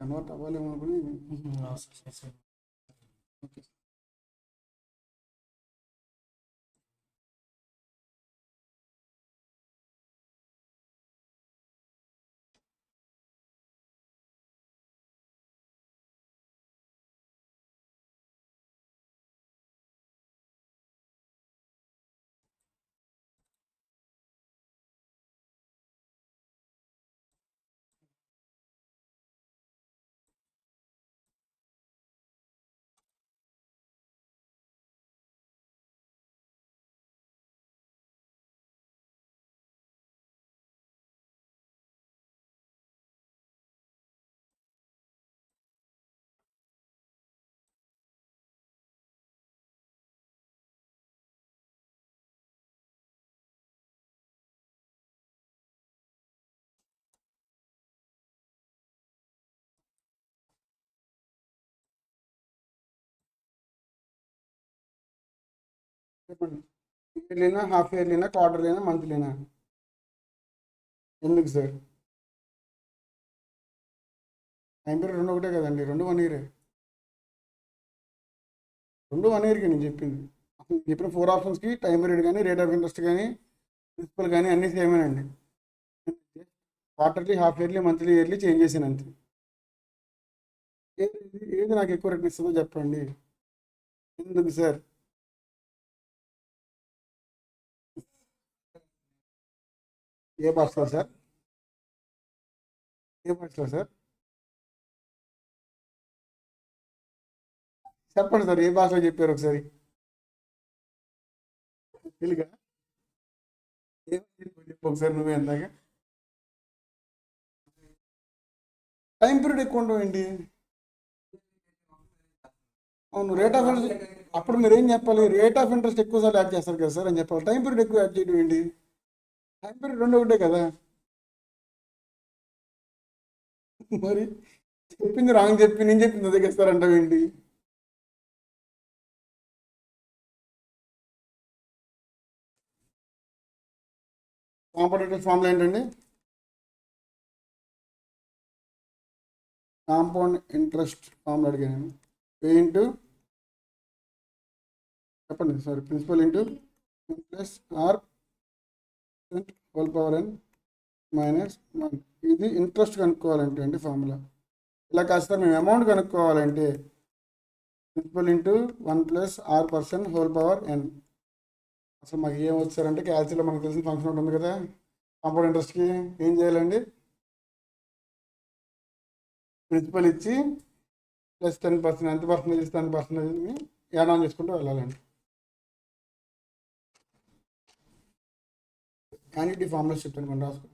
Convert అవ్వాలేమో అనుకుని. Okay. చెప్పండి. ఇయర్లీనా, half ఇయర్లీనా, క్వార్టర్లీనా, మంత్లీనా? ఎందుకు సార్? టైం పీరియడ్ రెండు ఒకటే కదండి, రెండు 1 ఇయరే. రెండు 1 ఇయర్కి నేను చెప్పింది. అసలు చెప్పిన 4 ఆప్షన్స్కి టైం పీరియడ్ కానీ, రేట్ ఆఫ్ ఇంట్రెస్ట్ కానీ, ప్రిన్సిపల్ కానీ అన్నీ సేమేనండి. Quarterly, half yearly, monthly, yearly change చేసాను అంతే. ఏది నాకు ఎక్కువ రేట్ ఇస్తుందో చెప్పండి. ఎందుకు సార్? ఏ భాషలో సార్? ఏ భాషలో సార్? చెప్పండి సార్, ఏ భాషలో చెప్పారు ఒకసారి? తెలుగా? ఏ భాషలో చెప్పు ఒకసారి నువ్వే అందాక. టైం పీరియడ్ ఎక్కువ ఉండవు ఏంటి? అవును, రేట్ ఆఫ్ ఇంట్రెస్ట్. అప్పుడు మీరు ఏం చెప్పాలి? రేట్ ఆఫ్ ఇంట్రెస్ట్ ఎక్కువ సార్లు యాడ్ చేస్తారు కదా సార్ అని చెప్పాలి. టైం పీరియడ్ ఎక్కువ యాడ్ చేయడం ఏంటి? టైం పీరియడ్ రెండు ఒకటే కదా. మరి చెప్పింది రాంగ్ చెప్పి నేను చెప్పింది అదిగేస్తారంటావు ఏంటి? కాంపౌండ్ ఫార్ములా ఏంటండి? కాంపౌండ్ ఇంట్రెస్ట్ ఫార్ములా అడిగాను. పే ఇంటూ, చెప్పండి sir, principal into plus r whole power n minus 1. ఇది ఇంట్రెస్ట్ కనుక్కోవాలంటే అండి ఫార్ములా. ఇలా కాస్త మేము అమౌంట్ కనుక్కోవాలంటే principal into 1 + r% whole power n. అసలు మాకు ఏం వచ్చారంటే క్యాల్సిలో మనకు తెలిసిన ఫంక్షన్ ఉంటుంది కదా, కాంపౌండ్ ఇంట్రెస్ట్కి ఏం చేయాలండి? ప్రిన్సిపల్ ఇచ్చి ప్లస్ 10%, ఎంత పర్సెంటేజ్ ఇస్తే 10%ని యాడ్ ఆన్ చేసుకుంటూ వెళ్ళాలండి. యాన్యుటీ ఫార్ములాస్ చెప్తాను మనం రాసుకో.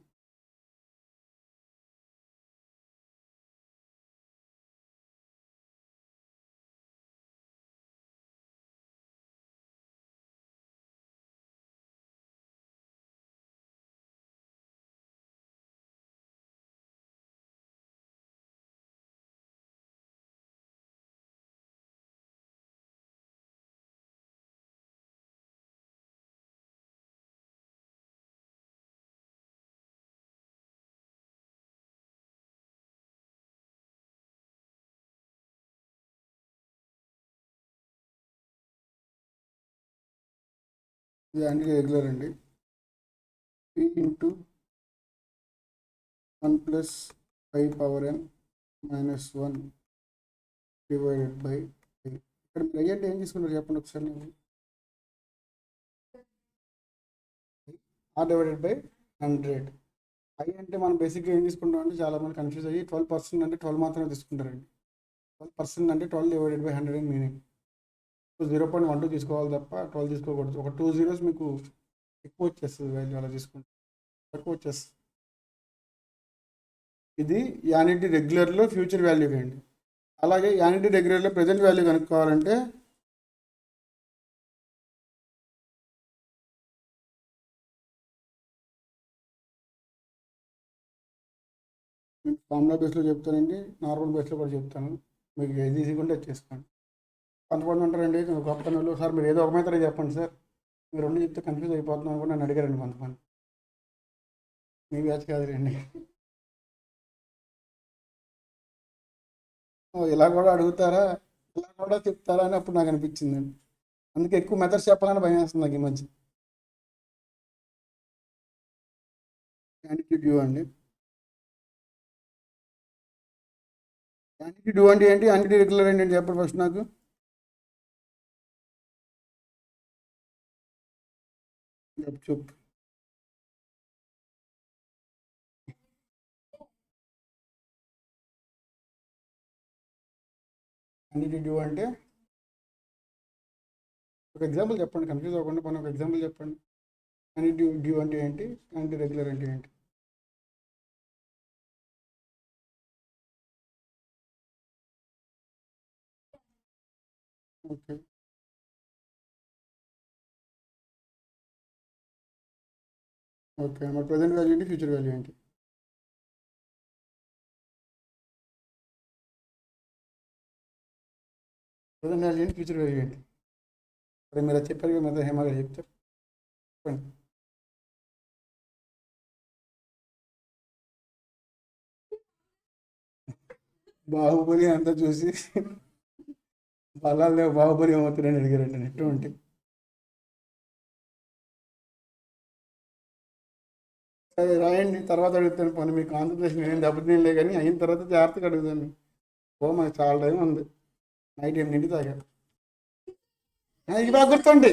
ఇది యాన్యుటీ రెగ్యులర్ అండి. P into 1 + 5 power n - 1 divided by. ఇక్కడ మీరు అయ్యంటే ఏం తీసుకున్నారు చెప్పండి ఒకసారి. నేను r/100. ఐ అంటే మనం బేసిక్గా ఏం తీసుకుంటాం అంటే చాలామంది కన్ఫ్యూజ్ అయ్యి 12% అంటే 12 మాత్రమే తీసుకుంటారండి. 12% అంటే 12/100 అని మీనింగ్. 0.12 తీసుకోవాలి తప్ప 12 తీసుకోకూడదు. ఒక 2 zeros మీకు ఎక్కువ వచ్చేస్తుంది వాల్యూ, అలా తీసుకుంటే తక్కువ వచ్చేస్తుంది. ఇది యాన్యుటీ రెగ్యులర్లో ఫ్యూచర్ వాల్యూ అండి. అలాగే యాన్యుటీ రెగ్యులర్లో ప్రజెంట్ వాల్యూ కనుక్కోవాలంటే నేను ఫార్ములా బేస్లో చెప్తానండి, నార్మల్ బేస్లో కూడా చెప్తాను. మీకు ఏది ఈజీగా ఉంటే అది చేసుకోండి. కొంతమంది ఉంటారండి గొప్ప పనులు, సార్ మీరు ఏదో ఒక మెథడ్ చెప్పండి సార్, మీరు రెండు చెప్తే కన్ఫ్యూజ్ అయిపోతున్నాను కూడా నన్ను అడిగారండి కొంతమంది. మీ బ్యాచ్ కాదు రండి. ఓ ఇలా కూడా అడుగుతారా, ఇలా కూడా చెప్తారా అని అప్పుడు నాకు అనిపించిందండి. అందుకే ఎక్కువ మెథడ్స్ చెప్పాలని భయం వేస్తుంది నాకు ఈ మధ్య. యాంటీ డ్యూ అండి. యాంటీ డ్యూ అంటే ఏంటి, యాంటీ రెగ్యులర్ ఏంటి చెప్పండి ఫస్ట్ నాకు. చెప్పు. యాంటీ డ్యూ అంటే ఒక ఎగ్జాంపుల్ చెప్పండి, కన్ఫ్యూజ్ అవ్వకుండా పని ఒక ఎగ్జాంపుల్ చెప్పండి. యాంటీ డ్యూ అంటే ఏంటి, యాంటీ రెగ్యులర్ అంటే ఏంటి? ఓకే. ఓకే, మరి ప్రజెంట్ వాల్యూ ఏంటి, ఫ్యూచర్ వాల్యూ ఏంటి? ప్రజెంట్ వాల్యూ ఏంటి, ఫ్యూచర్ వాల్యూ ఏంటి? అదే మీరు అది చెప్పారు కదా, మీద హేమ గారు చెప్తారు, చెప్పండి. బాహుబలి అంతా చూసి బలాలు లేవు, బాహుబలి ఏమవుతారని అడిగారండి ఎటువంటి. సరే రాయండి, తర్వాత అడుగుతాను పని, మీ కాన్సన్ట్రేషన్ ఏం దెబ్బతినలే కానీ అయిన తర్వాత జాగ్రత్తగా అడుగుతాను. ఓ మాకు చాలా టైం ఉంది, నైట్ 8 దాకా. ఇవి బాగా గుర్తుండి,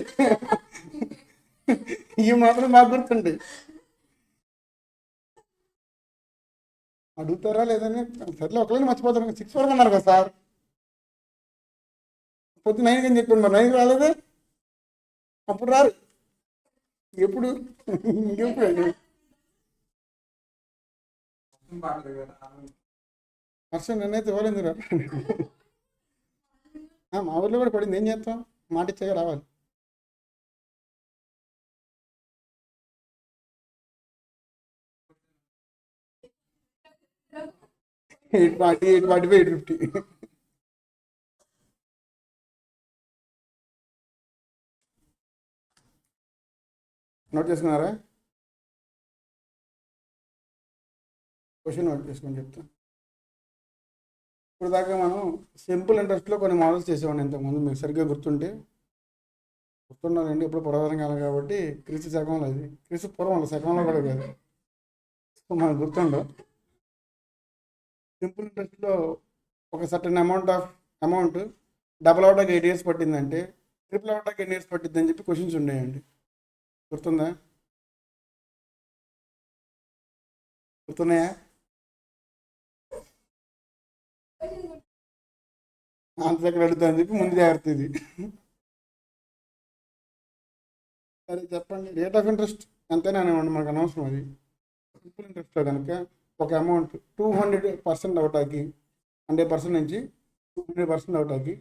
ఇవి మాత్రం బాగా గుర్తుండి. అడుగుతారా లేదని సర్లే, ఒకళ్ళని మర్చిపోతారు. 6 వరకు అన్నారు కదా సార్, పొద్దు 9 అని చెప్పాను, మరి 9 రాలేదే. అప్పుడు రారు, ఎప్పుడు ఇంకెప్పుడు వర్షం నిన్నైతే ఇవ్వలేదు రా. మా ఊర్లో కూడా పడింది, ఏం చేస్తాం, మాట ఇచ్చాక రావాలి. 840, 845, 850. నోట్ చేసుకున్నారా? క్వశ్చన్ నోట్ చేసుకొని చెప్తాను. ఇప్పుడు దాకా మనం సింపుల్ ఇంట్రెస్ట్లో కొన్ని మోడల్స్ చేసేవాడిని ఇంతకుముందు, మీకు సరిగ్గా గుర్తుండాలండి. ఇప్పుడు పురాతన కాలం కాబట్టి క్రీస్తు శకంలో, అది క్రీస్తు పూర్వం శకంలో కూడా కాదు, సో మనకు గుర్తుండవు. సింపుల్ ఇంట్రెస్ట్లో ఒక సర్టన్ అమౌంట్ డబల్ అవడానికి 8 ఇయర్స్ పట్టిందంటే ట్రిపుల్ అవడానికి ఎన్ని ఇయర్స్ పట్టింది అని చెప్పి క్వశ్చన్స్ ఉన్నాయండి. గుర్తుందా? గుర్తున్నాయా? ఆన్సర్ ఎక్కడ అడుగుతా అని చెప్పి ముందు జాగ్రత్త ఇది. సరే చెప్పండి, రేట్ ఆఫ్ ఇంట్రెస్ట్ ఎంతైనా అనివ్వండి, మనకు అనవసరం అది. సింపుల్ ఇంట్రెస్ట్లో కనుక ఒక అమౌంట్ 200% అవటానికి, 100% నుంచి 200% అవటానికి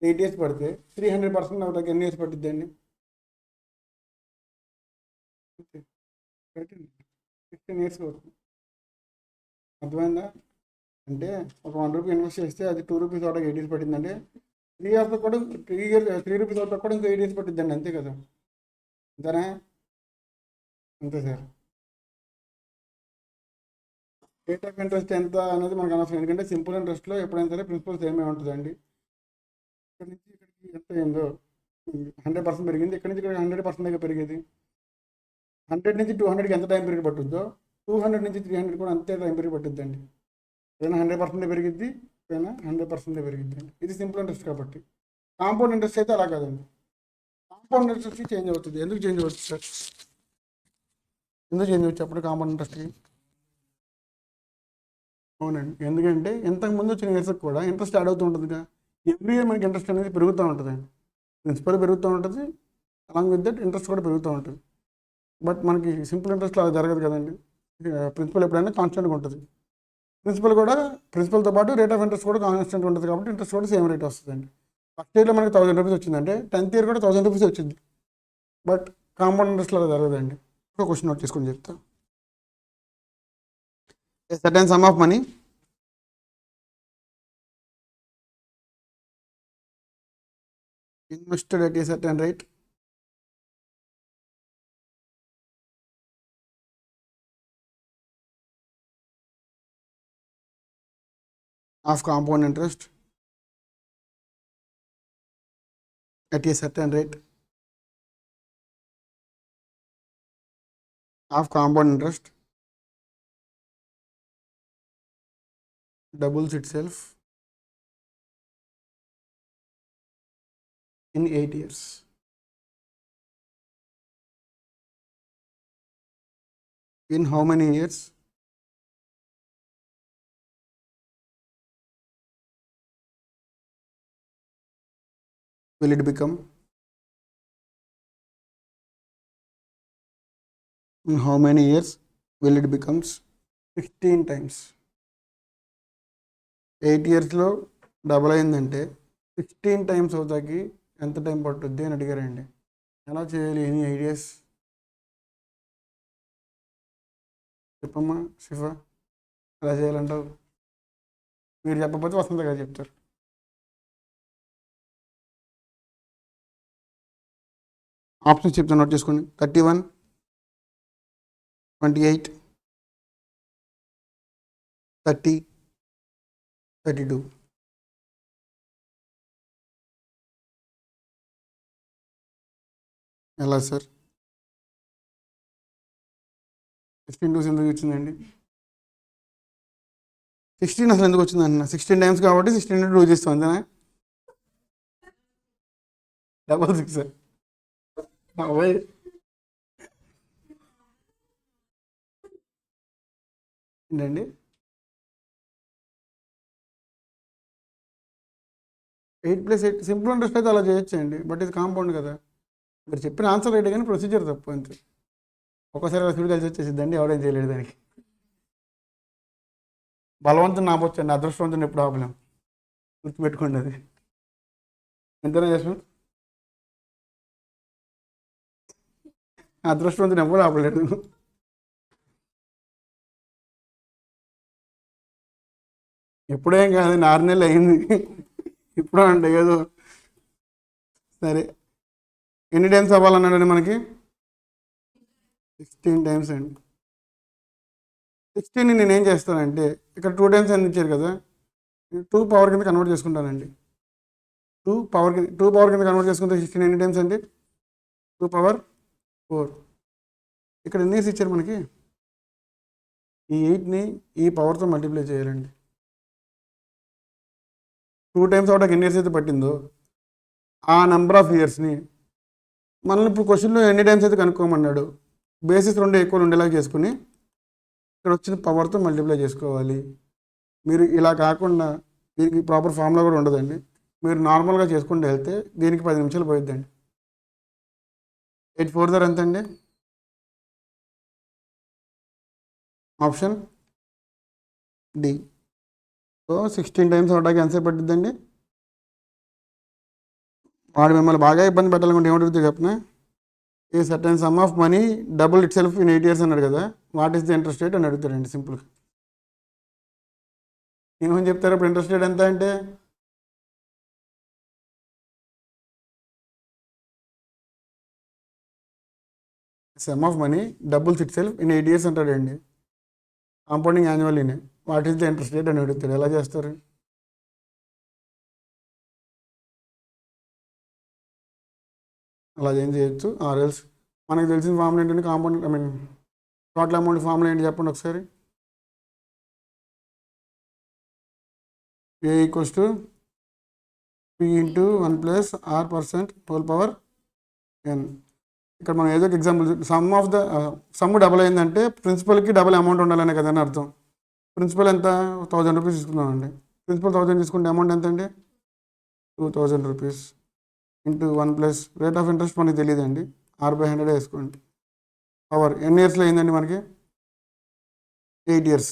8 ఇయర్స్ పడితే 300% అవటానికి ఎన్ని ఇయర్స్ పట్టిద్దండి? 15 ఇయర్స్ అవుతుంది. అర్థమైందా? అంటే ఒక 1 రూపీ ఇన్వెస్ట్ చేస్తే అది 2 రూపీస్ అవడానికి 8 ఇయర్స్ పట్టిందంటే 3 ఇయర్స్ కూడా 3 రూపీస్ అవడానికి కూడా ఇంకో 8 ఇయర్స్ పట్టిద్దండి, అంతే కదా? అంతేనా? అంతే సార్. రేట్ ఆఫ్ ఇంట్రెస్ట్ ఎంత అనేది మనకు అనవసరం, ఎందుకంటే సింపుల్ ఇంట్రెస్ట్లో ఎప్పుడైనా సరే ప్రిన్సిపల్ సేమే ఉంటుందండి. ఇక్కడ నుంచి ఇక్కడికి ఎంత అయిందో 100% పెరిగింది, ఇక్కడ నుంచి ఇక్కడ 100% పెరిగేది. 100 నుంచి 200కి ఎంత టైం పీరియడ్ పట్టుద్దో 200 నుంచి 300 కూడా అంతే టైం పీరియడ్ పట్టుద్దండి. ఏదైనా 100% పెరిగిద్ది, ఏదైనా 100% పెరిగిద్ది అండి. ఇది సింపుల్ ఇంట్రెస్ట్ కాబట్టి. కాంపౌండ్ ఇంట్రెస్ట్ అయితే అలా కాదండి. కాంపౌండ్ ఇంట్రెస్ట్ చేంజ్ అవుతుంది. ఎందుకు చేంజ్ అవుతుంది సార్? ఎందుకు చేంజ్ అవుతుంది చెప్పండి కాంపౌండ్ ఇంట్రెస్ట్కి? అవునండి, ఎందుకంటే ఇంతకు ముందు వచ్చిన ఇయర్స్కి కూడా ఇంట్రెస్ట్ యాడ్ అవుతూ ఉంటుందిగా. ఎవ్రీ ఇయర్ మనకి ఇంట్రెస్ట్ అనేది పెరుగుతూ ఉంటుందండి. ప్రిన్సిపల్ పెరుగుతూ ఉంటుంది, అలాంగ్ విత్ దట్ ఇంట్రెస్ట్ కూడా పెరుగుతూ ఉంటుంది. బట్ మనకి సింపుల్ ఇంట్రెస్ట్లో అలా జరగదు కదండి. ప్రిన్సిపల్ ఎప్పుడైనా కాన్స్టెంట్గా ఉంటుంది. ప్రిన్సిపల్తో పాటు రేట్ ఆఫ్ ఇంట్రెస్ట్ కూడా కాన్స్టెంట్ ఉంటుంది కాబట్టి ఇంట్రెస్ట్ కూడా సేమ్ రేట్ వస్తుందండి. ఫస్ట్ ఇయర్లో మనకి 1000 రూపీస్ వచ్చిందంటే 10th ఇయర్ కూడా 1000 రూపీస్ వచ్చింది. బట్ కాంపౌండ్ ఇంట్రెస్ట్లో అలా జరగదండి. ఒక క్వశ్చన్ నోట్ చేసుకొని చెప్తా. A certain sum of money invested at a certain rate of compound interest at a certain rate of compound interest doubles itself in 8 years. In how many years? Will it become? In how many years will it becomes? 16 times. 8 yearsలో double అయిందంటే 16 times అవుతాకి ఎంత time పట్టుద్ది అని అడిగారండి. ఎలా చేయాలి? Any ideas? చెప్పమ్మా శిఫా, ఎలా చేయాలంటావు? మీరు చెప్పకపోతే వసంత గారు చెప్తారు. ఆప్షన్స్ చెప్తాను, నోట్ చేసుకోండి. 31, 28, 30, 32. ఎలా సార్? 16 టూస్ ఎందుకు వచ్చిందండి? 16 అసలు ఎందుకు వచ్చింది అన్న? 16 టైమ్స్ కాబట్టి 16 2 చేస్తాం అంతేనా? 66 సార్. ఏంటండి? 8 + 8 సింపుల్ ఇంట్రెస్ట్ అయితే అలా చేయొచ్చండి, బట్ ఇది కాంపౌండ్ కదా. మీరు చెప్పిన ఆన్సర్ రైట్ కానీ ప్రొసీజర్ తప్పు అంతే. ఒక్కసారి స్పీడ్ కలిసి వచ్చేసిద్దండి, ఎవడేం చేయలేడు దానికి. బలవంతుని నాపొచ్చండి, అదృష్టవంతుని ఎప్పుడు ఆపలేం, గుర్తుపెట్టుకోండి అది. ఎంతైనా చేస్తాం, అదృష్టవంతుని ఎప్పుడు ఆపలేడు. ఎప్పుడేం కాదు, 6 నెలలు అయింది, ఇప్పుడు అంటే ఏదో. సరే, ఎన్ని టైమ్స్ అవ్వాలన్నాడండి మనకి? 16 టైమ్స్ అండి. 16ని నేనేం చేస్తానంటే, ఇక్కడ 2 టైమ్స్ అని ఇచ్చారు కదా, 2 పవర్ కింద కన్వర్ట్ చేసుకుంటానండి. 2 పవర్ కింద కన్వర్ట్ చేసుకుంటే 16 ఎన్ని టైమ్స్ అండి? 2 పవర్ 4. ఇక్కడ ఎన్ని ఇయర్స్ ఇచ్చారు మనకి? ఈ 8ని ఈ పవర్తో మల్టిప్లై చేయాలండి. 2 టైమ్స్ అవడానికి ఎన్ని ఇయర్స్ అయితే పట్టిందో ఆ నెంబర్ ఆఫ్ ఇయర్స్ని మనల్ని ఇప్పుడు క్వశ్చన్లో ఎన్ని టైమ్స్ అయితే కనుక్కోమన్నాడు, బేసిస్ 2 ఎక్కువ ఉండేలాగా చేసుకుని ఇక్కడ వచ్చిన పవర్తో మల్టిప్లై చేసుకోవాలి. మీరు ఇలా కాకుండా దీనికి ప్రాపర్ ఫార్ములా కూడా ఉండదండి, మీరు నార్మల్గా చేసుకుంటూ వెళ్తే దీనికి 10 నిమిషాలు పోయిద్దండి. 8 4 ఎంత అండి? Option d. సో 16 టైమ్స్ అవడానికి ఆన్సర్ పట్టిద్దండి. వాడు మిమ్మల్ని బాగా ఇబ్బంది పెట్టాలనుకుంటే ఏమిటి చెప్పిన, a certain sum of money double itself in 8 years అన్నాడు కదా, what is the interest rate అని అడుగుతారండి సింపుల్గా. ఏమని చెప్తారు ఇప్పుడు ఇంట్రెస్ట్ రేట్ ఎంత అంటే? Sum of money doubles itself in 8 years అంటాడండి, కాంపౌండింగ్ యాన్యువల్లీనే. What is the interest rate అని అడుగుతాడు. ఎలా చేస్తారు? అలా ఏం చేయొచ్చు. ఆర్ఎల్స్ మనకు తెలిసిన ఫార్ములా ఏంటంటే కాంపౌండ్, టోటల్ అమౌంట్ ఫార్ములా ఏంటి చెప్పండి ఒకసారి. A equals to P into 1 + R% whole power n. ఇక్కడ మనం ఏదో ఒక ఎగ్జాంపుల్, సమ్ డబల్ అయిందంటే ప్రిన్సిపల్కి డబల్ అమౌంట్ ఉండాలనే కదని అర్థం. ప్రిన్సిపల్ ఎంత? 1000 రూపీస్ తీసుకున్నామండి. ప్రిన్సిపల్ 1000 తీసుకుంటే అమౌంట్ ఎంత అండి? 2000 rupees into 1 + rate of interest మనకి తెలియదండి, R/100 వేసుకోండి. పవర్ ఎన్ని ఇయర్స్లో అయిందండి మనకి? 8 years.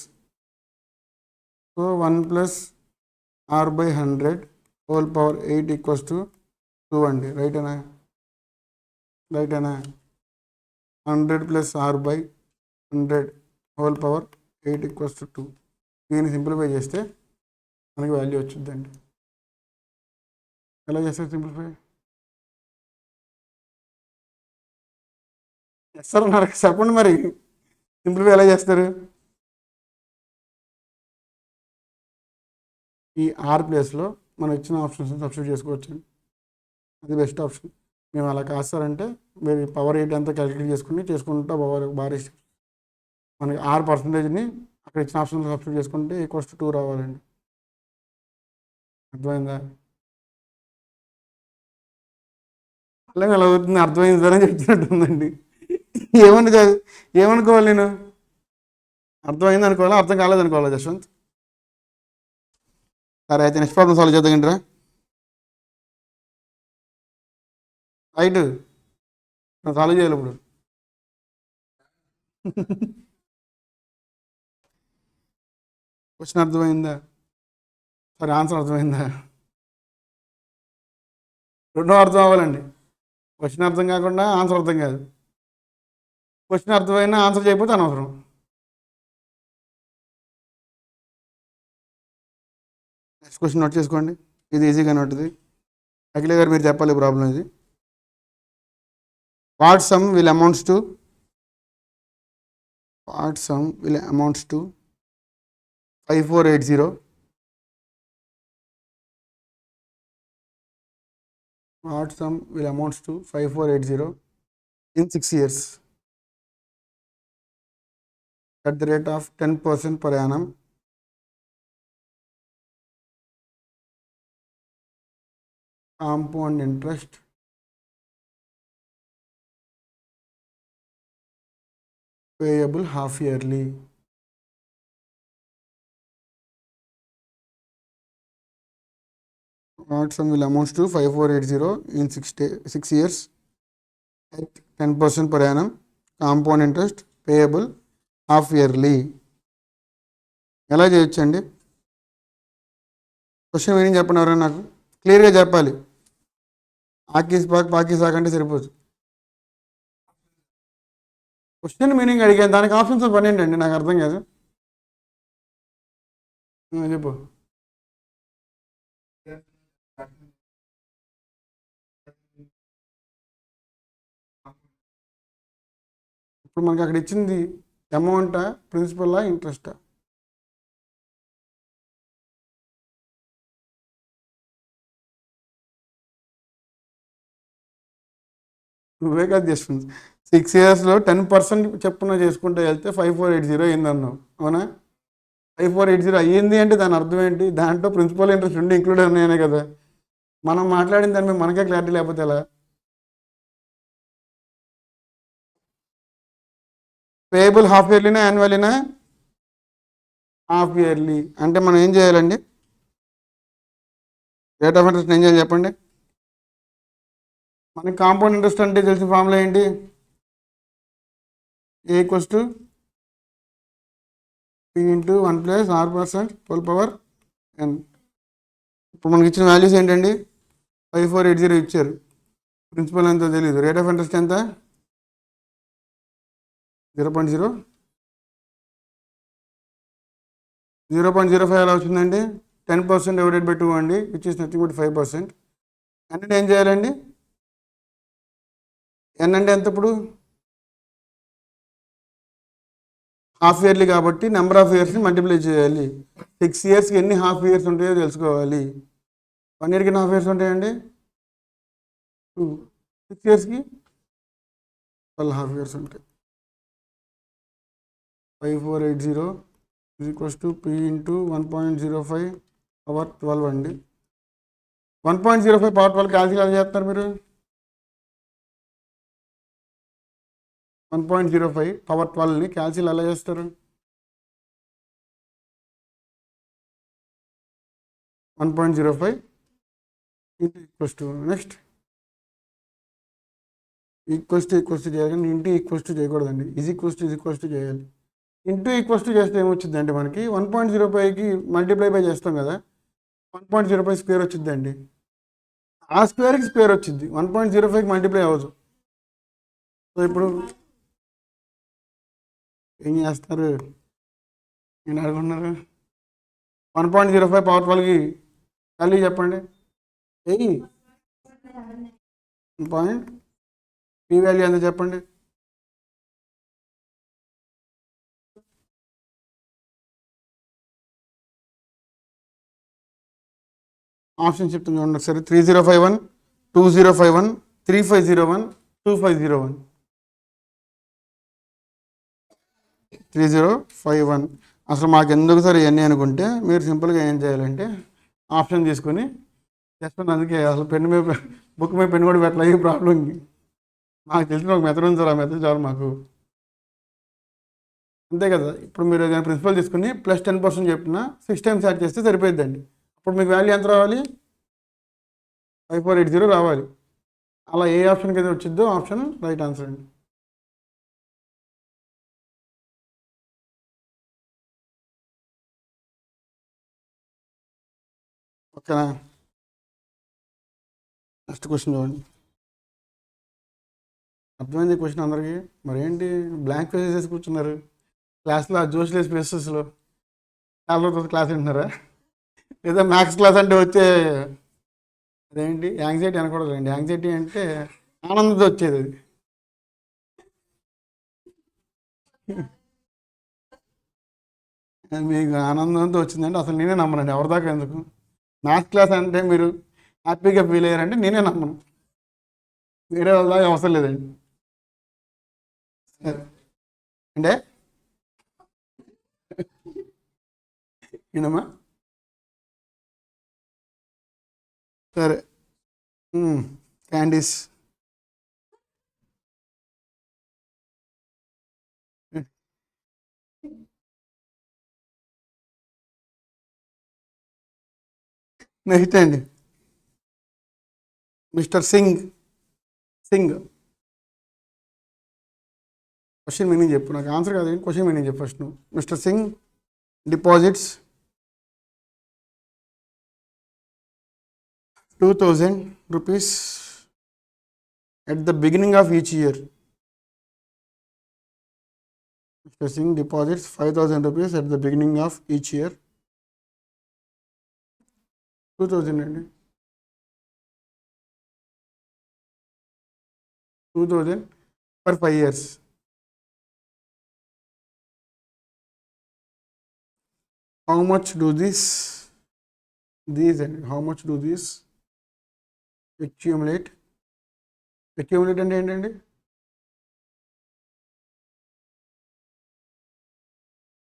So 1 + R/100 whole power 8 equals to 2 అండి. రైటేనా? 100 + R/100 whole power 8 equals to 2. దీన్ని సింప్లిఫై చేస్తే మనకి వాల్యూ వచ్చిందండి. ఎలా చేస్తారు సింప్లిఫై? సార్ నాకు చెప్పండి మరి, సింప్లిఫై ఎలా చేస్తారు? ఈ R ప్లేస్లో మనం ఇచ్చిన ఆప్షన్స్ సబ్స్టిట్యూట్ చేసుకోవచ్చు. అది బెస్ట్ ఆప్షన్. మేము అలా కాదు సార్ అంటే మీరు పవర్ ఎయిట్ అంతా క్యాలిక్యులేట్ చేసుకుంటా బాగా మనకి 6%ని అక్కడ ఇచ్చిన ఆప్షన్ సబ్స్టిట్యూట్ చేసుకుంటే ఈక్వల్స్ టు 2 రావాలండి. అర్థమైందా? అలా అలా అవుతుంది, అర్థమైంది సార్ అని చెప్తున్నట్టుందండి. ఏమని ఏమనుకోవాలి నేను? అర్థమైంది అనుకోవాలా, అర్థం కాలేదు అనుకోవాలా జశ్వంత్? సరే అయితే నెక్స్ట్ ప్రాబ్లం సాల్వ్ చేద్దాం. రైట్, సాల్వ్ చేయాలి ఇప్పుడు. క్వశ్చన్ అర్థమైందా? సరే ఆన్సర్ అర్థమైందా? రెండో అర్థం అవ్వాలండి. క్వశ్చన్ అర్థం కాకుండా ఆన్సర్ అర్థం కాదు. క్వశ్చన్ అర్థమైనా ఆన్సర్ చేయకపోతే అనవసరం. నెక్స్ట్ క్వశ్చన్ నోట్ చేసుకోండి, ఇది ఈజీగానే ఉంటుంది. అఖిల గారు మీరు చెప్పాలి ప్రాబ్లం ఇది. What some will amounts to 5480. What sum will amounts to 5480 in 6 years at the rate of 10% per annum. Compound interest payable half yearly. What sum will amounts to 5480 in 6 years at 10% per annum. Compound interest payable half yearly. ఎలా చేయొచ్చండి? Question meaning చెప్పండి ఎవరైనా, నాకు క్లియర్గా చెప్పాలి. ఆకీస్ పాక్ పాకీసాక్ అంటే సరిపోదు. Question meaning అడిగాను, దానికి ఆప్షన్స్ పని ఏంటండి? నాకు అర్థం కాదు. చెప్పు. ఇప్పుడు మనకి అక్కడ ఇచ్చింది అమౌంటా, ప్రిన్సిపల్లా, ఇంట్రెస్టా? నువ్వే కాదు చేస్తుంది. 6 yearsలో 10% చెప్పున చేసుకుంటూ వెళ్తే 5480 అయిందన్నావు, అవునా? 5480 అయ్యింది అంటే దాని అర్థం ఏంటి? దాంట్లో ప్రిన్సిపల్ ఇంట్రెస్ట్ రెండు ఇంక్లూడ్ ఉన్నాయనే కదా. మనం మాట్లాడిన దాని మీద మనకే క్లారిటీ లేకపోతే ఎలా? పేయబుల్ హాఫ్ ఇయర్లీనా యాన్యువల్లీనా? Half yearly. అంటే మనం ఏం చేయాలండి? రేట్ ఆఫ్ ఇంట్రెస్ట్ ఏం చేయాలి చెప్పండి. మనకి కాంపౌండ్ ఇంట్రెస్ట్ అంటే తెలిసిన ఫార్ములా ఏంటి? A equals to P into 1 + R% whole power n. ఇప్పుడు మనకి ఇచ్చిన వాల్యూస్ ఏంటండి? 5480 ఇచ్చారు. ప్రిన్సిపల్ ఎంతో తెలియదు. రేట్ ఆఫ్ ఇంట్రెస్ట్ ఎంత? 0.05 ఎలా వచ్చిందండి? 10% డివైడెడ్ బై 2 అండి, విచ్ ఇస్ నథింగ్ బట్ 5%. అంటే ఏం చేయాలండి? n అంటే ఎంత? ఇప్పుడు హాఫ్ ఇయర్లీ కాబట్టి నెంబర్ ఆఫ్ ఇయర్స్ని మల్టిప్లై చేయాలి. 6 yearsకి ఎన్ని హాఫ్ ఇయర్స్ ఉంటాయో తెలుసుకోవాలి. 1 yearకి ఎన్ని హాఫ్ ఇయర్స్ ఉంటాయండి? 2. 6 yearsకి 12 హాఫ్ ఇయర్స్ ఉంటాయి. 5480 equals to P into 1.05 power 12 అండి. 1.05 పవర్ 12 క్యాల్కులేట్ చేస్తారు మీరు. 1.05 పవర్ 12ని క్యాల్కులేట్ ఎలా చేస్తారు? 1.05 equals to next equals to చేయాలి, ఇంటూ ఈక్వల్స్ టు చేయకూడదండి. ఈక్వల్స్ టు చేయాలి. ఇంటూ ఈక్వల్స్ టు చేస్తే ఏమొచ్చింది అంటే మనకి 1.05కి మల్టిప్లై బై చేస్తాం కదా, 1.05 స్క్వేర్ వచ్చిందండి. ఆ స్క్వేర్కి స్క్వేర్ వచ్చింది, 1.05కి మల్టిప్లై అవ్వదు. సో ఇప్పుడు ఏం చేస్తారు? నేను అడుగుతున్నారు 1.05 పవర్ 12కి వాల్యూ చెప్పండి. పాయింట్ పీ వాల్యూ ఎంత చెప్పండి. ఆప్షన్ చెప్తాను చూడండి ఒకసారి. 3051, 2051 3501 2501 3051. అసలు మాకు ఎందుకు సార్ ఇవన్నీ అనుకుంటే మీరు సింపుల్గా ఏం చేయాలంటే ఆప్షన్ తీసుకొని చేస్తాను. అందుకే అసలు పెన్ను మీద బుక్ మీద పెన్ను కూడా పెట్టలే ఈ ప్రాబ్లంకి. మాకు తెలిసిన ఒక మెథడ్ ఉంది సార్, ఆ మెథడ్ చాలు మాకు. అంతే కదా. ఇప్పుడు మీరు ఏదైనా ప్రిన్సిపల్ తీసుకుని +10% చెప్పిన 6 టైమ్స్ యాడ్ చేస్తే సరిపోయిద్దండి. అప్పుడు మీకు వాల్యూ ఎంత రావాలి? 5480 రావాలి. అలా ఏ ఆప్షన్కి అయితే వచ్చిద్దో ఆప్షన్ రైట్ ఆన్సర్ అండి. ఓకేనా? నెక్స్ట్ క్వశ్చన్ చూడండి. అర్థమైంది క్వశ్చన్ అందరికీ? మరి ఏంటి బ్లాంక్ ఫేసెస్ వేసి కూర్చున్నారు క్లాస్లో? ఆ జోష్లెస్ ఫేసెస్లో చాలా రోజులు క్లాస్ వింటున్నారా? లేదా మ్యాథ్స్ క్లాస్ అంటే వచ్చే అదేంటి యాంగ్జైటీ అనకూడదండి. యాంగ్జైటీ అంటే ఆనందంతో వచ్చేది అది. మీకు ఆనందంతో వచ్చిందంటే అసలు నేనే నమ్మనండి. ఎవరిదాకా ఎందుకు. మ్యాథ్స్ క్లాస్ అంటే మీరు హ్యాపీగా ఫీల్ అయ్యారంటే నేనే నమ్మను. వేరే వాళ్ళ దాకా అవసరం లేదండి. అంటే ఏనమ్మా? సరే. క్యాండీస్. నెక్స్ట్ అండి mister Singh. Singh question meaning చెప్పు. నాకు ఆన్సర్ కాదు, క్వశ్చన్ మీనింగ్ చెప్పు ఫస్ట్ నువ్వు. Mister Singh deposits 2000 rupees at the beginning of each year. Mr. Singh deposits 5000 rupees at the beginning of each year. 2000 అండి. 2000 for 5 years. How much do these and how much do these accumulate? Accumulate అంటే ఏంటండి?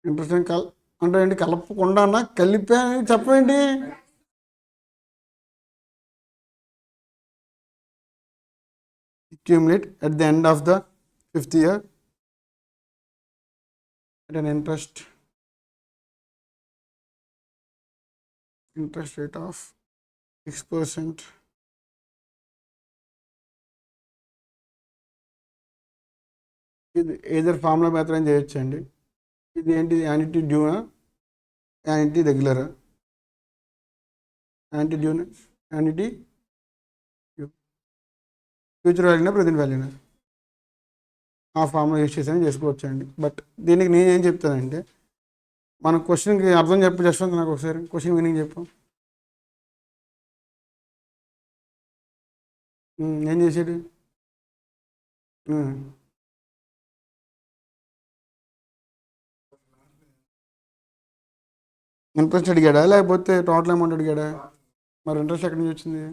Interest అంటే ఏంటి? కలపకుండా కలిపా చెప్పండి. Accumulate at the end of the 5th year at an interest rate of 6%. ఇది either formula మాత్రం చేయొచ్చండి. ఇది ఏంటి? యాన్యుటీ డ్యూనా, యాన్యుటీ రెగ్యులరా? యాన్యుటీ డ్యూనా, యాన్యుటీ ఫ్యూచర్ వాల్యూనా ప్రజెంట్ వాల్యూనా? ఆ ఫార్ములా యూజ్ చేసి చేసుకోవచ్చండి. బట్ దీనికి నేనేం చెప్తానంటే మన క్వశ్చన్కి అర్థం చెప్పు. జస్ట్ నాకు ఒకసారి క్వశ్చన్ మీనింగ్ చెప్పు. ఏం చేసాడు? ఇంట్రెస్ట్ అడిగాడా లేకపోతే టోటల్ అమౌంట్ అడిగాడా? మరి ఇంట్రెస్ట్ ఎక్కడి నుంచి వచ్చింది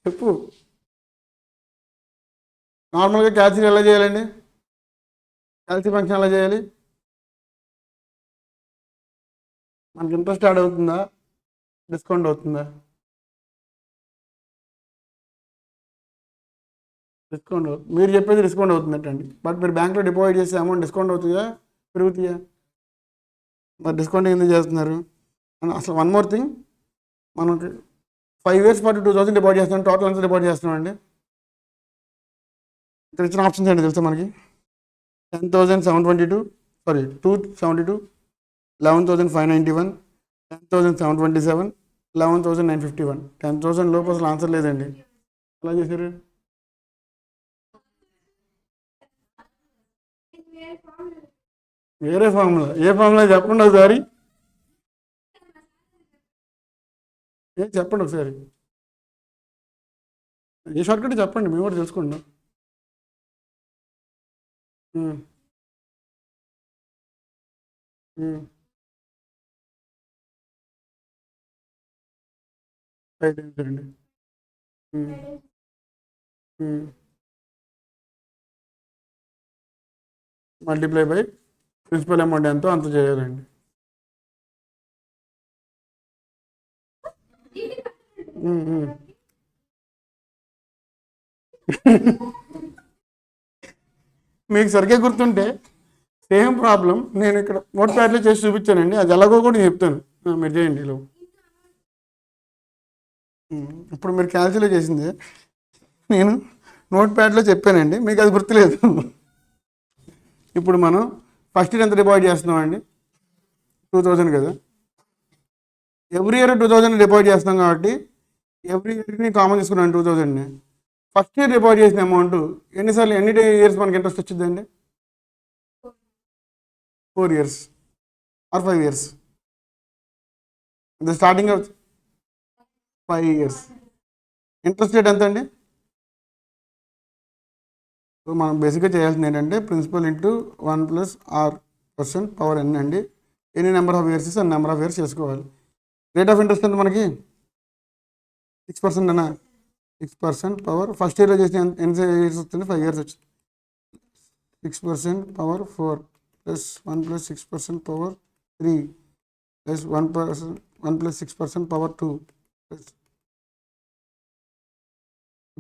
చెప్పు. నార్మల్గా క్యాల్సియం ఎలా చేయాలండి? క్యాల్సియం ఫంక్షన్ ఎలా చేయాలి? మనకి ఇంట్రెస్ట్ యాడ్ అవుతుందా, డిస్కౌంట్ అవుతుందా? డిస్కౌంట్ అవుతుంది. మీరు చెప్పేది డిస్కౌంట్ అవుతుందటండి. బట్ మీరు బ్యాంక్లో డిపాజిట్ చేసే అమౌంట్ డిస్కౌంట్ అవుతుందా పెరుగుతాయా? మరి డిస్కౌంట్ ఎందుకు చేస్తున్నారు? అసలు వన్ మోర్ థింగ్, మనకి 5 years పాటు 2000 డిపాజిట్ చేస్తున్నాం. టోటల్ ఎంత డిపాజిట్ చేస్తున్నాం అండి? ఇక్కడ ఇచ్చిన ఆప్షన్స్ ఏంటి తెలుసా మనకి? 10,722, సారీ 272, 11,591, 10,727, 11,951. 10,000 లోపు అసలు ఆన్సర్ లేదండి. ఎలా చేశారు? వేరే ఫార్ములా. ఏ ఫార్ములా చెప్పండి ఒకసారి. చెప్పండి ఒకసారి. ఏ షార్ట్కట్ చెప్పండి, మేము కూడా తెలుసుకుంటాం. ఉమ్, ఉమ్. 5 times అండి. మల్టిప్లై బై ప్రిన్సిపల్ అమౌంట్ ఎంతో అంత చేయాలండి. మీకు సరిగ్గా గుర్తుంటే సేమ్ ప్రాబ్లం నేను ఇక్కడ నోట్ ప్యాడ్లో చేసి చూపించానండి. అది ఎలాగో కూడా చెప్తాను, మీరు చేయండి ఇలా. ఇప్పుడు మీరు క్యాల్కులేట్ చేసింది నేను నోట్ ప్యాడ్లో చెప్పానండి, మీకు అది గుర్తులేదు. ఇప్పుడు మనం ఫస్ట్ ఇయర్ ఎంత డిపాజిట్ చేస్తున్నామండి? 2000 కదా. ఎవ్రీ ఇయర్ 2000 డిపాజిట్ చేస్తాం కాబట్టి ఎవ్రీ ఇయర్ని కామన్ తీసుకున్నాను 2000ని. ఫస్ట్ ఇయర్ డిపాజిట్ చేసిన అమౌంట్ ఎన్నిసార్లు ఎన్ని ఇయర్స్ మనకి ఇంట్రెస్ట్ వచ్చిందండి? 4 years or 5 years? The starting of 5 years. Interest rate ఎంత అండి? సో మనం బేసిక్గా చేయాల్సింది ఏంటంటే principal into 1 + r% power n అండి. ఎన్ని నెంబర్ ఆఫ్ ఇయర్స్ ఇస్తే అన్ని నెంబర్ ఆఫ్ ఇయర్స్ చేసుకోవాలి. రేట్ ఆఫ్ ఇంట్రెస్ట్ ఎంత మనకి? 6% అన్నా. 6% పవర్ ఫస్ట్ ఇయర్లో చేసిన ఎన్ని ఇయర్స్ వస్తుంది? 5 years వచ్చింది. 6% పవర్ 4 + 1 + 6% పవర్ 3 + 1 + 6% పవర్ 2.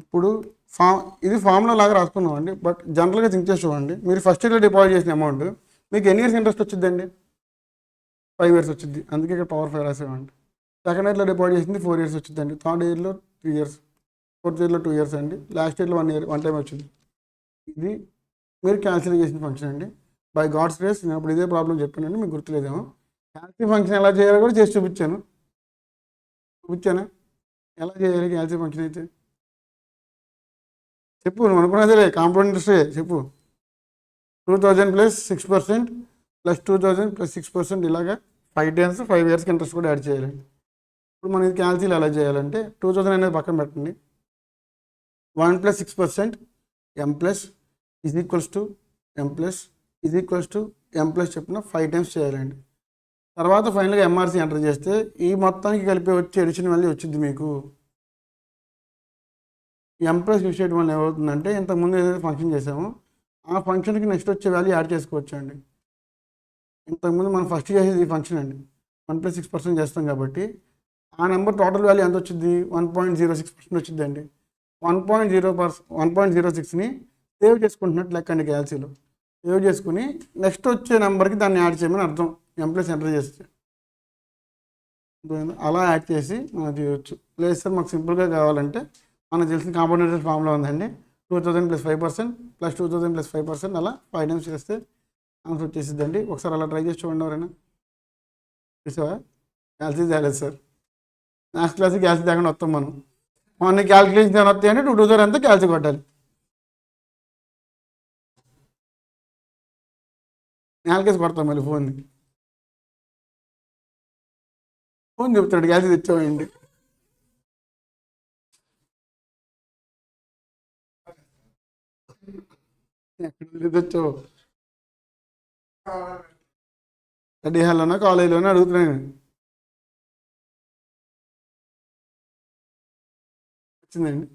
ఇప్పుడు ఇది ఫార్ములా లాగా రాసుకున్నాం అండి, బట్ జనరల్గా థింక్ చేసి చూడండి. మీరు ఫస్ట్ ఇయర్లో డిపాజిట్ చేసిన అమౌంట్ మీకు ఎన్ని ఇయర్స్ ఇంట్రెస్ట్ వచ్చిందండి? 5 years వచ్చింది, అందుకే ఇక్కడ పవర్ 5 రాసేవండి. సెకండ్ ఇయర్లో డిపాజిట్ చేసింది 4 years వచ్చిందండి. థర్డ్ ఇయర్లో 3 years, ఫోర్త్ ఇయర్లో 2 years అండి. లాస్ట్ ఇయర్లో 1 year, 1 time వచ్చింది. ఇది మీరు క్యాన్సిల్ చేసిన ఫంక్షన్ అండి. బై గాడ్స్ గ్రేస్ నేను అప్పుడు ఇదే ప్రాబ్లం చెప్పానండి, మీకు గుర్తులేదేమో. క్యాన్సిల్ ఫంక్షన్ ఎలా చేయాలో కూడా చేసి చూపించానా? ఎలా చేయాలి క్యాన్సిల్ ఫంక్షన్ అయితే? చెప్పు, నువ్వు అనుకున్నదే కాంపౌండ్ ఇంట్రెస్ట్ చెప్పు. 2000 + 6% + 2000 + 6% ఇలాగా 5 times 5 yearsకి ఇంట్రెస్ట్ కూడా యాడ్ చేయాలండి. ఇప్పుడు మనం ఇది క్యాన్సిల్ ఎలా చేయాలంటే 2000 అనేది పక్కన పెట్టండి. 1 + 6% m + m చెప్పిన 5 times చేయాలండి. తర్వాత ఫైనల్గా ఎంఆర్సీ ఎంటర్ చేస్తే ఈ మొత్తానికి కలిపి వచ్చి ఎడిషన్ మళ్ళీ వచ్చింది మీకు. M+ యూస్ చేయడం వల్ల ఏమవుతుందంటే ఇంతకుముందు ఏదైతే ఫంక్షన్ చేసామో ఆ ఫంక్షన్కి నెక్స్ట్ వచ్చే వాల్యూ యాడ్ చేసుకోవచ్చు అండి. ఇంతకుముందు మనం ఫస్ట్ చేసేది ఈ ఫంక్షన్ అండి, 1 + 6% చేస్తాం కాబట్టి ఆ నెంబర్ టోటల్ వాల్యూ ఎంత వచ్చింది? 1.06% వచ్చిందండి. 1.06ని సేవ్ చేసుకుంటున్నట్టు లెక్క అండి. క్యాల్సీలో సేవ్ చేసుకుని నెక్స్ట్ వచ్చే నెంబర్కి దాన్ని యాడ్ చేయమని అర్థం. M+ ఎంటర్ చేస్తే అలా యాడ్ చేసి మనం చేయవచ్చు. లేదు సార్ మాకు సింపుల్గా కావాలంటే మనకు తెలిసిన కాంపౌండ్ ఇంట్రెస్ట్ ఫార్ములా ఉందండి. 2000 + 5% + 2000 + 5% అలా 5 times చేస్తే ఆన్సర్ వచ్చేసిద్దండి. ఒకసారి అలా ట్రై చేసి చూడండి ఎవరైనా. చూసావా? క్యాల్సీ తేలేదు సార్, నెక్స్ట్ క్లాస్కి క్యాల్సీ తేకుండా వస్తాం మనం. మార్నింగ్ క్యాల్కులేషన్ ఏమైనా వస్తాయి అంటే 2000 అంతా క్యాల్సీ కొట్టాలి. నేలకేసి కొడతాం మళ్ళీ ఫోన్ చెప్తాడు క్యాల్సీ తెచ్చామండి. ఎక్కడ తెచ్చావు? స్టడీ హాల్లోనా కాలేజీలోనే అడుగుతున్నాను. వచ్చిందండి.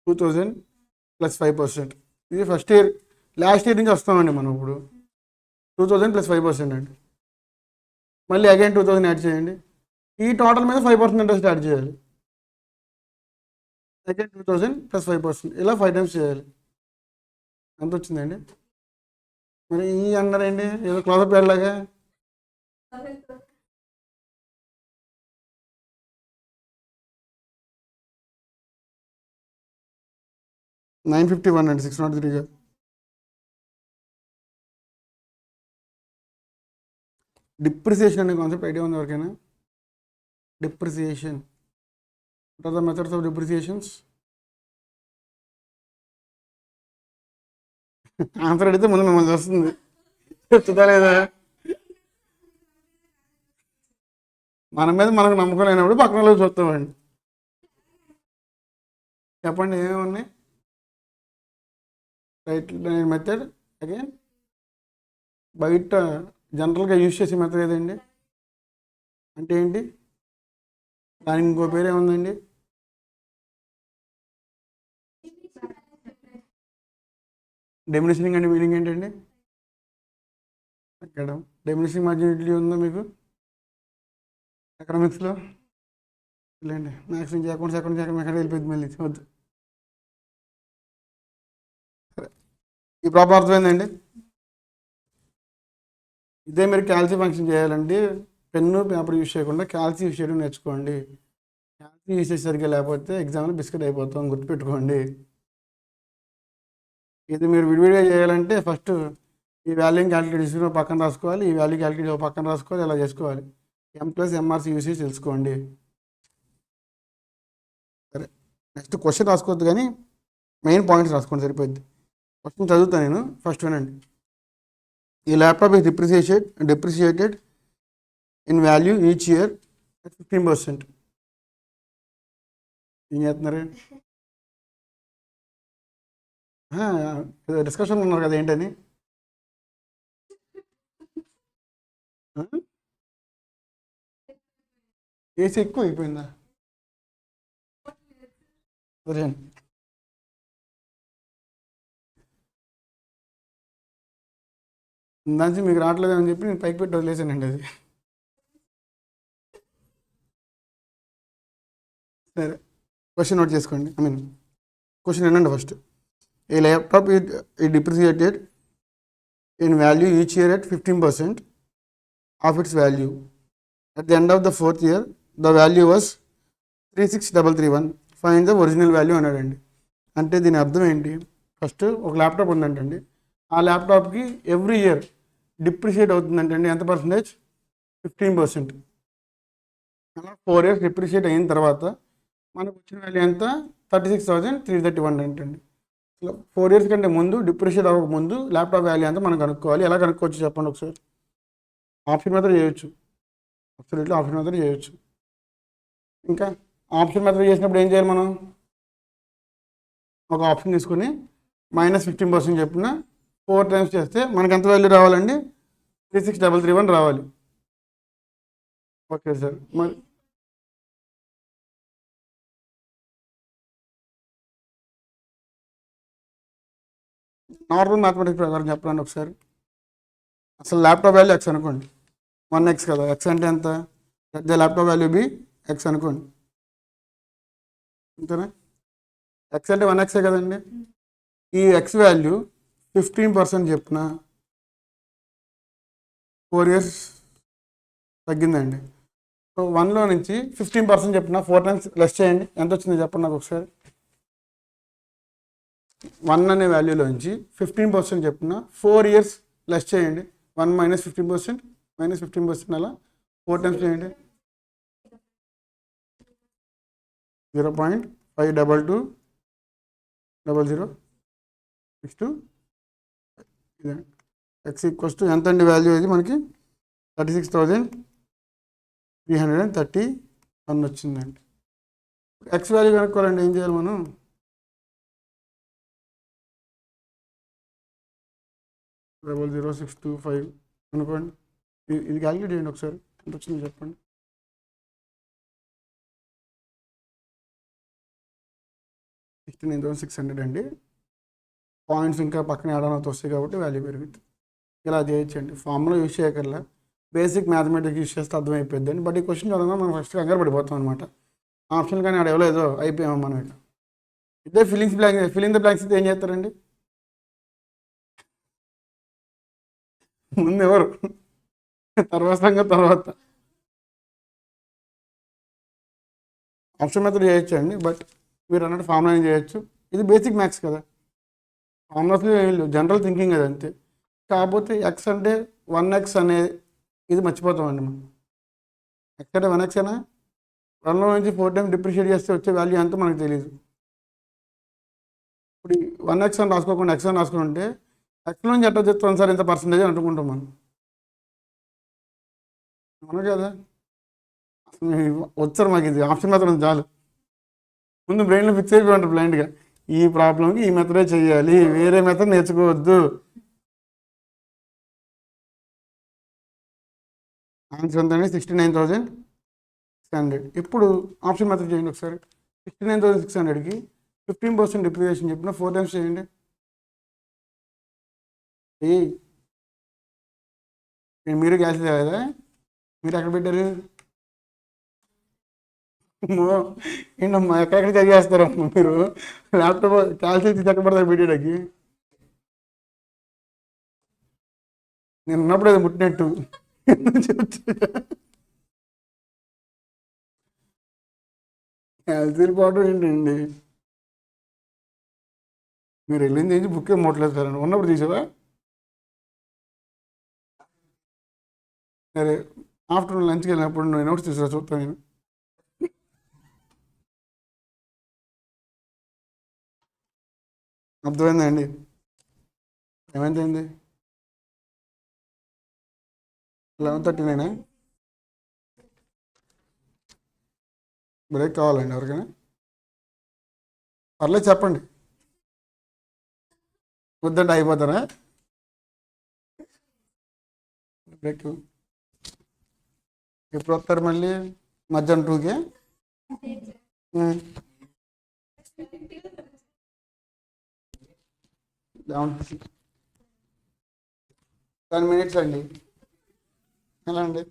2000 + 5%. ఇది ఫస్ట్ ఇయర్, లాస్ట్ ఇయర్ నుంచి వస్తామండి మనం. ఇప్పుడు 2000 + 5% అండి. మళ్ళీ అగైన్ 2000 యాడ్ చేయండి. ఈ టోటల్ మీద 5% ఇంట్రెస్ట్ యాడ్ చేయాలి. అగైన్ 2000 + 5%, ఇలా 5 times చేయాలి. ఎంత వచ్చిందండి? మరి ఈ అన్నారండి ఏదో క్లోజప్ లాగా. $951 అండి, 603. డిప్రిసియేషన్ అనే కాన్సెప్ట్ ఐడియా ఉంది ఎవరికైనా? Depreciation, what are the methods of depreciations? Answer అడిగితే ముందు మిమ్మల్ని వస్తుంది, చెప్తుందా లేదా? మన మీద మనకు నమ్మకం లేనప్పుడు పక్కన వాళ్ళు చూస్తామండి. చెప్పండి ఏమేమి ఉన్నాయి? రైట్ మెథడ్ అగైన్ బయట జనరల్గా యూజ్ చేసే మెథడ్ ఏదండి? అంటే ఏంటి? దానికి ఇంకో పేరు ఏముందండి? డెమినిషనింగ్ అంటే మీనింగ్ ఏంటండి? ఎక్కడ డెమినిషనింగ్ మార్జినిటీ ఉందా మీకు ఎకనామిక్స్లో? లేండి, మ్యాథ్స్ నుంచి అకౌంట్స్ ఎక్కడ వెళ్ళిపోయింది మళ్ళీ వద్దు. సరే, ఈ ప్రాబ్లం అర్థమైందండి. ఇదే మీరు క్యాల్సీ ఫంక్షన్ చేయాలండి, పెన్ను పేపర్ యూజ్ చేయకుండా క్యాల్సీ యూజ్ చేయడం నేర్చుకోండి. క్యాల్సీ యూజ్ చేసేసరికి లేకపోతే ఎగ్జామ్లో బిస్కెట్ అయిపోతాం, గుర్తుపెట్టుకోండి. ఇది మీరు విడివిడిగా చేయాలంటే ఫస్ట్ ఈ వాల్యూని క్యాలిక్యులేట్ చేసుకుని పక్కన రాసుకోవాలి, ఈ వాల్యూ క్యాలిక్యులేట్ పక్కన రాసుకోవాలి, ఇలా చేసుకోవాలి. M+MRC యూసేజ్ తెలుసుకోండి. సరే, నెక్స్ట్ క్వశ్చన్ రాసుకోవద్దు కానీ మెయిన్ పాయింట్స్ రాసుకోండి, సరిపోద్ది. క్వశ్చన్ చదువుతాను నేను, ఫస్ట్ వినండి. ఈ laptop is depreciated in value each year at 15%. ఏం చేస్తున్నారు? డిస్కషన్ ఉన్నారు కదా, ఏంటని? ఏసీ ఎక్కువ అయిపోయిందా? సరే, దానికి మీకు రావట్లేదు అని చెప్పి నేను పైకి పెట్టి వదిలేసానండి అది. సరే, క్వశ్చన్ నోట్ చేసుకోండి. క్వశ్చన్ ఏంటంటే ఫస్ట్, ఏ ల్యాప్టాప్ ఈ depreciated in value each year at 15% of its value. At the end of the 4th year the value was 36331. Find the original value అన్నాడండి. అంటే దీని అర్థం ఏంటి? ఫస్ట్ ఒక ల్యాప్టాప్ ఉందంటండి, ఆ ల్యాప్టాప్కి ఎవ్రీ ఇయర్ డిప్రిషియేట్ అవుతుందంటండి. ఎంత percentage? 15%. అలా 4 years డిప్రిషియేట్ అయిన తర్వాత మనకు వచ్చిన వాల్యూ ఎంత? 36,331 అంటండి. 4 years కంటే ముందు, డిప్రిషియేట్ అవ్వక ముందు ల్యాప్టాప్ వాల్యూ ఎంత మనం కనుక్కోవాలి. ఎలా కనుక్కోవచ్చు చెప్పండి ఒకసారి? ఆప్షన్ మెథడ్ చేయొచ్చు, అబ్సల్యూట్లీ ఆప్షన్ మెథడ్ చేయొచ్చు. ఇంకా ఆప్షన్ మెథడ్ చేసినప్పుడు ఏం చేయాలి మనం? ఒక ఆప్షన్ తీసుకుని -15% చెప్పిన 4 times చేస్తే మనకి ఎంత వాల్యూ రావాలండి? 36,331 రావాలి. ఓకే సార్, మరి నార్మల్ మ్యాథమెటిక్స్ ప్రకారం చెప్పండి ఒకసారి. అసలు ల్యాప్టాప్ వాల్యూ ఎక్స్ అనుకోండి, 1x కదా. ఎక్స్ అంటే ఎంత? పెద్ద ల్యాప్టాప్ వాల్యూ బి ఎక్స్ అనుకోండి, అంతేనా? ఎక్స్ అంటే 1x కదండి. ఈ ఎక్స్ వాల్యూ 15% చెప్పిన 4 years తగ్గిందండి. సో 1లో నుంచి 15% చెప్పిన 4 times లెస్ చేయండి, ఎంత వచ్చిందో చెప్పండి నాకు ఒకసారి. 1 అనే వాల్యూలో నుంచి 15% చెప్పిన 4 years లెస్ చేయండి. 1 - 15% అలా 4 times చేయండి. 0.5220062. ఇదే ఎక్స్ ఈక్వల్స్ టు ఎంత అండి వాల్యూ? ఇది మనకి 36,331 వచ్చిందండి. ఎక్స్ వాల్యూ కనుక్కోవాలండి, ఏం చేయాలి మనం? డబల్ 0.625 అనుకోండి. ఇది క్యాలిక్యులేట్ చేయండి ఒకసారి, ఎంత వచ్చిందో చెప్పండి. 69,600 అండి. పాయింట్స్ ఇంకా పక్కన ఏడాది వస్తాయి కాబట్టి వాల్యూ పెరుగుతుంది. ఇలా చేయొచ్చండి, ఫార్ములా యూజ్ చేయకల్లా బేసిక్ మ్యాథమెటిక్స్ యూజ్ చేస్తే అర్థమైపోద్ది అండి. బట్ ఈ క్వశ్చన్ చదవగా మనం ఫస్ట్ కంగారు పడిపోతాం అనమాట. ఆప్షన్ కానీ ఆడ ఇవ్వలేదో అయిపోయాము మనం. ఇదే ఫిల్లింగ్ ద బ్లాంక్స్ అయితే ఏం చేస్తారండి? ముందు ఎవరు? తర్వాత ఆప్షన్ మెథడ్ చేయొచ్చు అండి, బట్ మీరు అన్నట్టు ఫార్ములా చేయొచ్చు. ఇది బేసిక్ మ్యాథ్స్ కదా, ఫార్ములాస్లో జనరల్ థింకింగ్ అది అంతే. కాకపోతే ఎక్స్ అంటే 1x అనే ఇది మర్చిపోతామండి మనం. ఎక్స్ అంటే 1x అయినా 1లో నుంచి 4 times డిప్రిషియేట్ చేస్తే వచ్చే వాల్యూ ఎంత మనకు తెలియదు. ఇప్పుడు 1x అని రాసుకోకుండా ఎక్స్ అని రాసుకుని ఉంటే ఎక్స్లో నుంచి ఎట్లా చెప్తాం సార్ ఇంత పర్సంటేజ్ అని అనుకుంటాం మనం, అవును కదా? వచ్చారు మాకు ఇది ఆప్షన్ మెథడ్ చాలు, ముందు బ్రెయిన్లో ఫిక్స్ అయిపోయి ఉంటారు బ్లైండ్గా. ఈ ప్రాబ్లంకి ఈ మెథడే చేయాలి, వేరే మెథడ్ నేర్చుకోవద్దు. ఆన్సర్ ఎంత అండి? 69,600. ఇప్పుడు ఆప్షన్ మెథడ్ చేయండి ఒకసారి. 69,600కి 15% డిప్రిసియేషన్ చెప్పిన 4 టైమ్స్ చేయండి. మీరు క్యాష్ లేదా? మీరు ఎక్కడ పెట్టారు? ఏంటమ్మా ఎక్కడెక్కడ చదివేస్తారమ్మా మీరు? ల్యాప్టాప్ క్యాల్సి ఎక్కడ పడతారు పెట్టేటకి? నేను ఉన్నప్పుడు అది ముట్టినట్టు క్యాల్సీలు పోవడం ఏంటండి? మీరు వెళ్ళింది ఏంటి? బుక్ ఏం ముట్టలేదు సార్ ఉన్నప్పుడు తీసావా? సరే, ఆఫ్టర్నూన్ లంచ్కి వెళ్ళినప్పుడు నేను నోట్స్ తీసుకురా చూస్తాను నేను. అర్థమైందా అండి? ఏమైందండి? 11:39 బ్రేక్ కావాలండి ఎవరికైనా? పర్లేదు చెప్పండి. వద్దంటే అయిపోతారా బ్రేక్? ఎప్పుడు వస్తారు మళ్ళీ? మధ్యాహ్నం 2కి? 10 minutes అండి. ఎలా అండి?